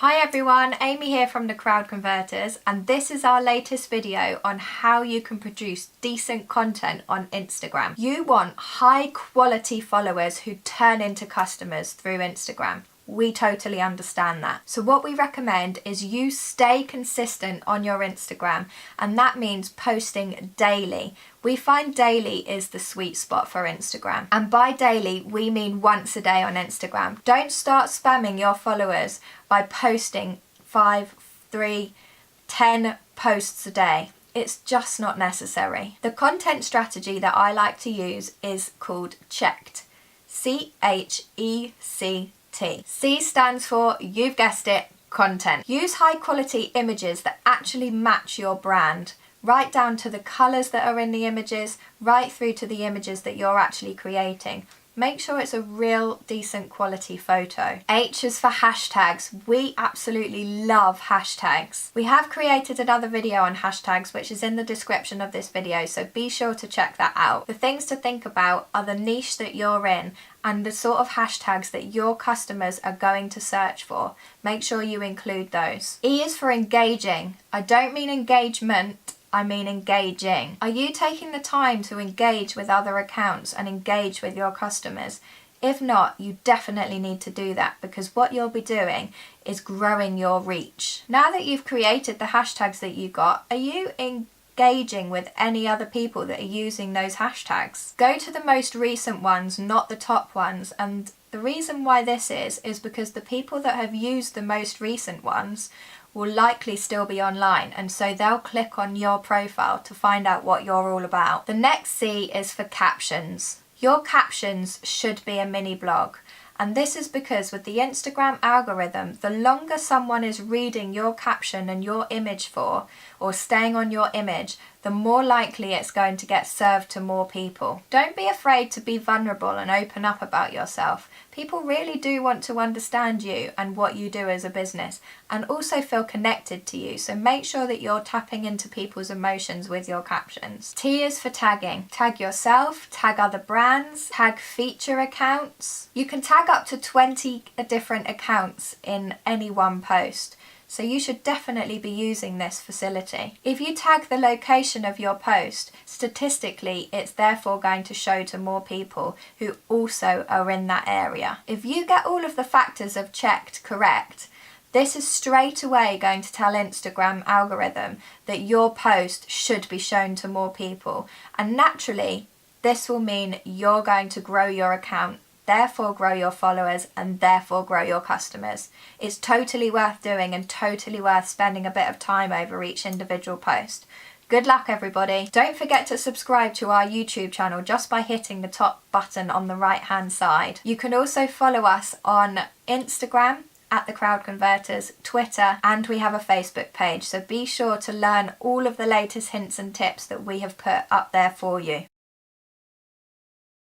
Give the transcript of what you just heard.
Hi everyone, Amy here from the Crowd Converters, and this is our latest video on how you can produce decent content on Instagram. You want high quality followers who turn into customers through Instagram. We totally understand that. So what we recommend is you stay consistent on your Instagram, and that means posting daily. We find daily is the sweet spot for Instagram. And by daily, we mean once a day on Instagram. Don't start spamming your followers by posting 5, 3, 10 posts a day. It's just not necessary. The content strategy that I like to use is called checked. CHECT. C stands for, you've guessed it, content. Use high quality images that actually match your brand, right down to the colours that are in the images, right through to the images that you're actually creating. Make sure it's a real decent quality photo. H is for hashtags. We absolutely love hashtags. We have created another video on hashtags which is in the description of this video, so be sure to check that out. The things to think about are the niche that you're in and the sort of hashtags that your customers are going to search for. Make sure you include those. E is for engaging. I don't mean engagement, I mean engaging. Are you taking the time to engage with other accounts and engage with your customers? If not, you definitely need to do that, because what you'll be doing is growing your reach. Now that you've created the hashtags that you got, are you engaging with any other people that are using those hashtags? Go to the most recent ones, not the top ones, and the reason why this is because the people that have used the most recent ones will likely still be online, and so they'll click on your profile to find out what you're all about. The next C is for captions. Your captions should be a mini blog, and this is because with the Instagram algorithm, the longer someone is reading your caption and your image for, or staying on your image, the more likely it's going to get served to more people. Don't be afraid to be vulnerable and open up about yourself. People really do want to understand you and what you do as a business, and also feel connected to you, so make sure that you're tapping into people's emotions with your captions. T is for tagging. Tag yourself, tag other brands, tag feature accounts. You can tag up to 20 different accounts in any one post, so you should definitely be using this facility. If you tag the location of your post, statistically it's therefore going to show to more people who also are in that area. If you get all of the factors of checked correct, this is straight away going to tell Instagram algorithm that your post should be shown to more people, and naturally this will mean you're going to grow your account, therefore grow your followers, and therefore grow your customers. It's totally worth doing and totally worth spending a bit of time over each individual post. Good luck everybody. Don't forget to subscribe to our YouTube channel just by hitting the top button on the right hand side. You can also follow us on Instagram at The Crowd Converters, Twitter, and we have a Facebook page, so be sure to learn all of the latest hints and tips that we have put up there for you.